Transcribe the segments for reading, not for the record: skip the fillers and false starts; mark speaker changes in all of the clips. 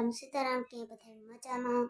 Speaker 1: રામ સીતારામ કે બધા મજામાં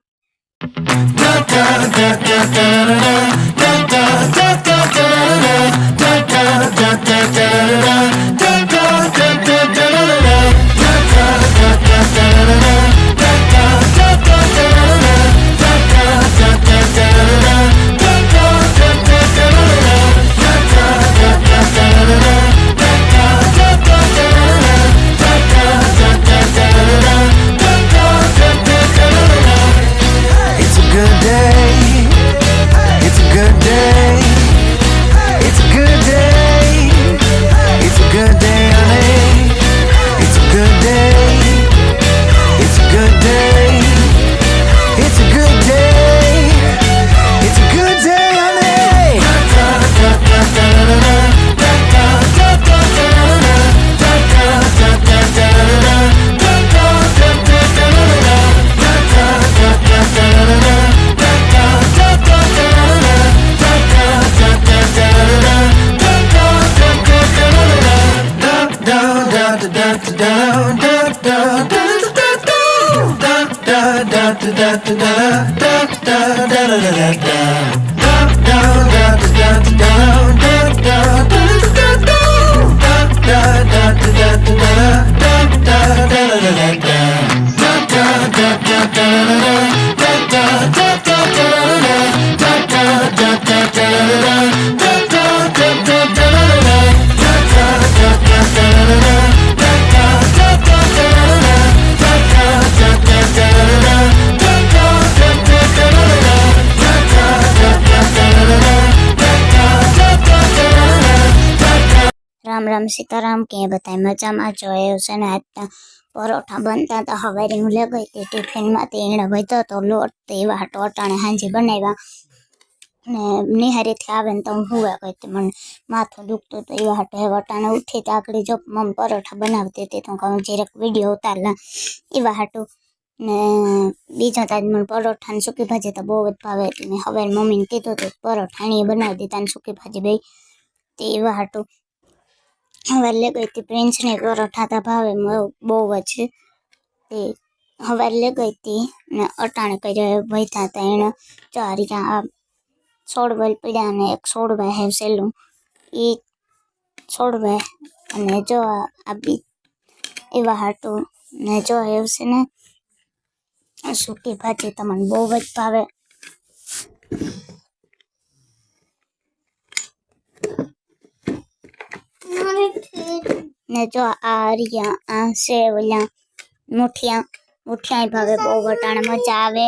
Speaker 1: રામ રામ સીતારામ કે બધા મજામાં જોયો છે ને આજના પરોઠા બનતા તો હવે હું લઈ ગઈ હતી ટિફિનમાંથી એને વધ્યો તો લોટ તો એવા હાટો અટાણે હાંજી બનાવ્યા ને નિહારીથી આવે ને તો હું હુવા ગઈ હતી મને માથું દુખતું તો એવા હાટો હવે અટાણે ઉઠી તો આગળ જો મમ્મી પરોઠા બનાવતી હતી તો હું જરાક વિડીયો ઉતારલા એવા હાટું ને બીજા તાજ મને પરોઠા ને સૂકી ભાજી તો બહુ જ ભાવે એટલે મેં હવે મમ્મીને કીધું હતું પરોઠા એણીએ બનાવી દીધા ને સૂકી ભાજી બે તે એવા હાટું હવે લે ગઈ હતી પ્રિન્સને પરોઠા તો ભાવે બહુ જ તે હવે લે ગઈ હતી ને અટાણે કર્યા વૈતા હતા એને ચારી આ છોડવલ પીડ્યા ને એક છોડવા હે સેલું એ છોડવા અને જો આ બી એવા હાટું ને જો એવું છે ને સૂકી ભાજી તમને બહુ જ ભાવે ને જો આ રહ્યા આ છે ઓલા મુઠિયા ભાવે બહુ વટાણે મજા આવે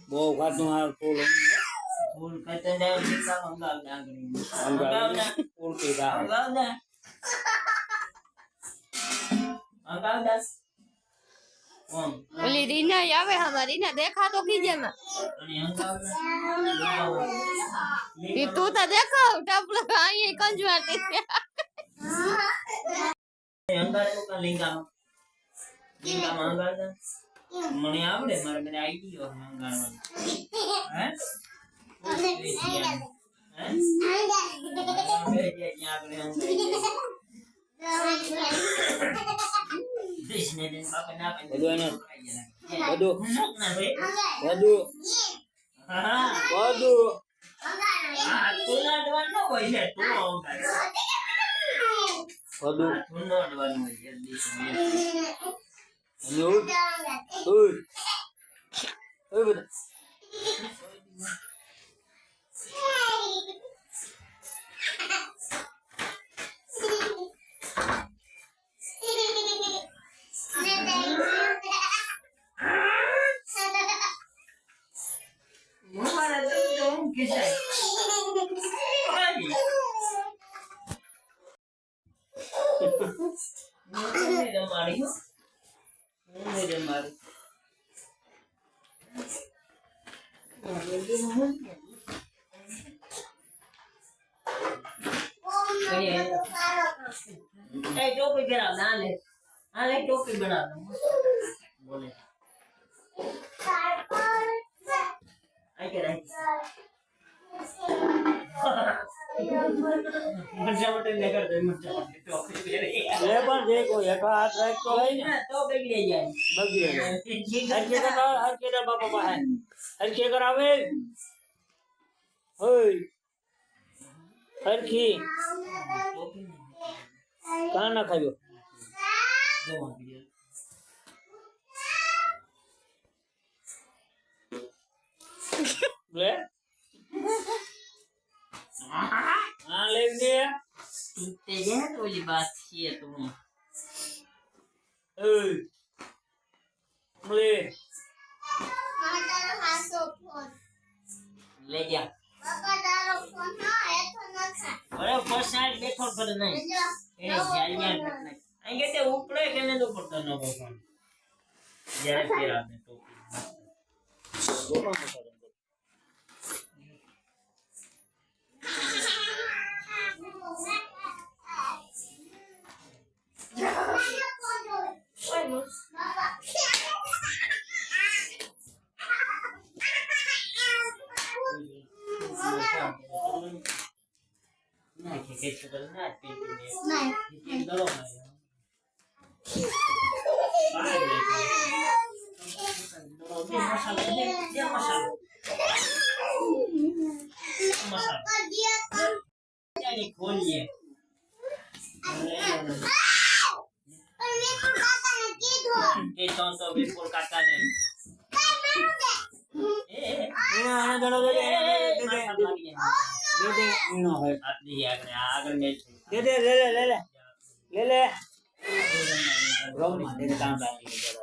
Speaker 1: બહુ ખાતું હાલ ફૂલ ફૂલ ખાતે જાય કેટલા મંગાવ ડાંગરી ફૂલ કે ગા મંગાવ દસ
Speaker 2: ઓમ
Speaker 3: ઓલી રીના આવે હવા રીના દેખા તો કીજે માં
Speaker 2: અને હંગાવને
Speaker 3: ઈ તું તો દેખાવ ટપલો અહીં કંજવાતી છે
Speaker 2: હંગારે નું કા લિંગામાં હંગારે મને આવડે મારે મને આવી ગયો હંગારવાનું હે टोपी करा नाले टोपी बना दो बोले आई के रही मजा मत लेकर दे मजा टोपी ले रही
Speaker 4: ले पर देखो एक हाथ रख तो है ना
Speaker 2: तो बिगड़ जाए
Speaker 4: हर के बाबा है हर के करावे ओए हर की कहां ना खायो ले हां ले दे
Speaker 2: ते ये तो ये बात है तुम
Speaker 4: ओए ले
Speaker 2: ले जा अरे फर्स्ट साइड देखो पर नहीं ए जालियां नहीं आगे ते ऊपर के ने तो पड़ता ना भगवान जरा फिर आपने तो
Speaker 4: गोपा मसाला
Speaker 2: नहीं के चुकल ना पे
Speaker 1: नहीं
Speaker 2: ये दलो ना खोलिए तो बिल्कुल काटा नहीं
Speaker 4: आने दो दे दे नो है
Speaker 2: अपनी आगे में
Speaker 4: दे दे ले ले ले ले ले ले रोम दे दे काम बाकी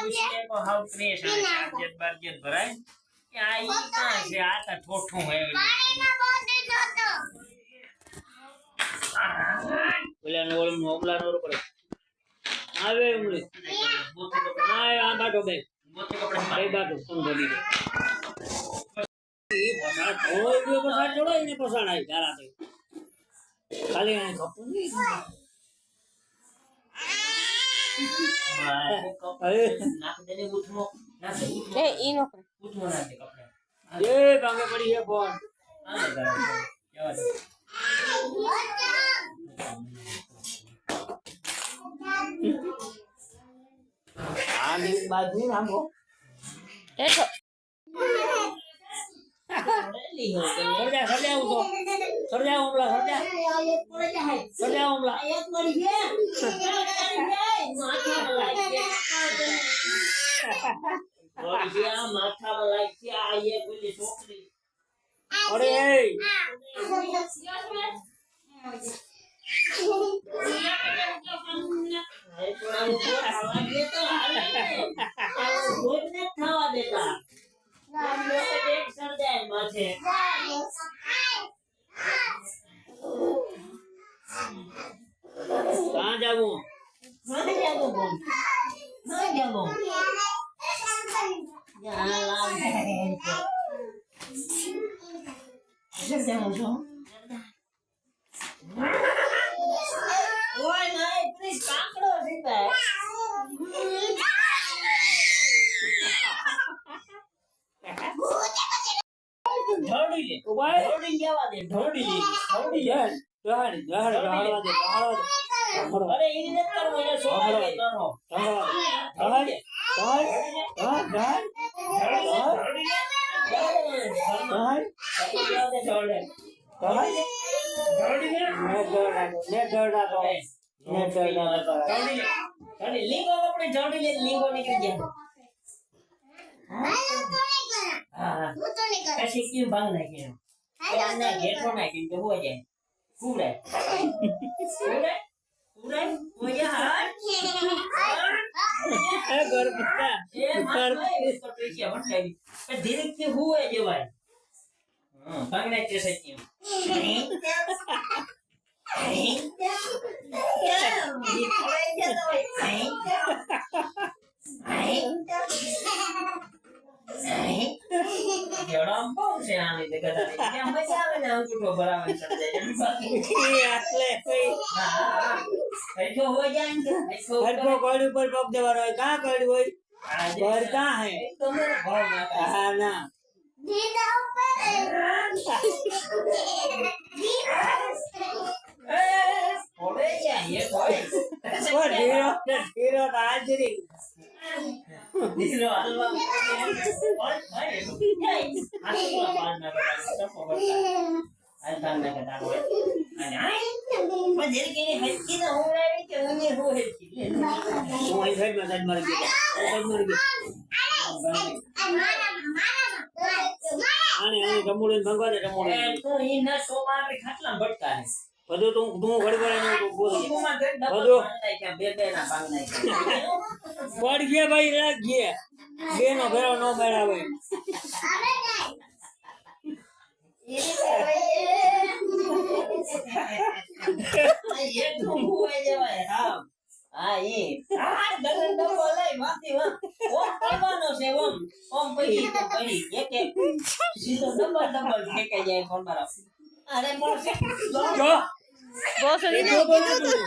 Speaker 2: पूछने को हाउ क्रेश है चार्जर बर्जर भराए क्या ये कहां से आता ठोठो है
Speaker 4: बोले ने बोल मोबला नो पर आवे उमले आए आ बाटो बे
Speaker 2: बोते कपड़े
Speaker 4: बे बाटो सुन बोली दे ये पसार ओए भी पसार छोड़ो इने पसार आई गारा पे खाली आए कपू नहीं अरे
Speaker 2: नाक देने उठमो ना से
Speaker 3: એ ઈનો
Speaker 2: उठमो ना दे कपड़े
Speaker 4: ये भागे पड़ी है फोन
Speaker 2: आने करा क्या बात
Speaker 4: आगे बाजू हमको
Speaker 3: દેખો
Speaker 2: ली हो तो
Speaker 4: सर जा उसको सर जा उमला सर जा उमला
Speaker 2: और क्या माथा में लाइक के आइए बोले छोकरी
Speaker 4: अरे
Speaker 2: अरे थोड़ा ऊपर हवा दे तो भूत ने खावा देता हम लोग देख सर जाए माथे
Speaker 4: कहाँ जाऊँ
Speaker 2: माथे जाओ कौन ના ગયો યા લાવ શું જાઉં છું ઓય નહીં પ્લીઝ કાકડો સીતા ઢોડી લે
Speaker 4: ઉભા
Speaker 2: ઢોડી જવા દે ઢોડી
Speaker 4: યાર ઢાળ ઢાળ ઢાળવા દે
Speaker 2: અરે ઈ રીતે કરો એને સોમાઈ કે કરો
Speaker 4: ઢાળ ઢાળ ઢાળ ઢાળ
Speaker 2: લીંગો આપણે જોડી લે લીંગો નીકળી જાય હા પછી કેમ ભાગ નાખી એના ઘેટો નાખી તો હો જાય કુડે કુડે કુડે હો જાય
Speaker 4: એ ઘર પુત્તા
Speaker 2: એ માર તો પૈસા વટાવી પણ ધીરે થી હુએ જવાય હા ભાગ નાખી સચ્ચી જડમ બહુ છે આની તે કદાચ કેમ મજા આવે ને અંગૂઠો ભરાવે ચડે
Speaker 4: એટલે કોઈ
Speaker 2: હા હરખો હો જાય ને
Speaker 4: હરકો કોડ ઉપર પગ દેવાનો હોય કાં કોડ હોય ઘર કાં હે
Speaker 2: તો મેરો ભાવ ના
Speaker 4: હા ના
Speaker 2: ઓડે જાય એ કોઈ
Speaker 4: ઓ ઢીરો હાજરી
Speaker 2: દીકરો હાલવા ઓય ભાઈ જાય આટલા પાર ના બરાબર તો પકડતા આ તાના કટા હોય અને પણ જેને કે હટકી ના હોરાવી કે ઉને હો હેકી
Speaker 4: હું અહીં સાઈડ મારી ગયો આને રમૂડે ભંગવા દે રમૂડે
Speaker 2: તો ઈ ના સોમાં આપણે ખાટલા ભટકા હે
Speaker 4: બધું તું ઘડી વાર બોલી
Speaker 2: સોમાં ગટ
Speaker 4: બધું.
Speaker 2: ડબલ નાખ્યા બે ના ભાગ નાખ્યા
Speaker 4: પડ ગયા ભાઈ રાખ ગયા બે નો ભેરો નો મેળાવે
Speaker 2: એક તો હુવાઈ જવાય હા હા ઈ આ ડબલ ડબલ લઈ માથી ઓમ પડવાનો છે ઓમ પડી તો પડી એક એક સીધો ડબલ ફેંકાઈ જાય ફોન પર અરે મોર
Speaker 4: જો
Speaker 3: બોસ
Speaker 4: જો બોલું તું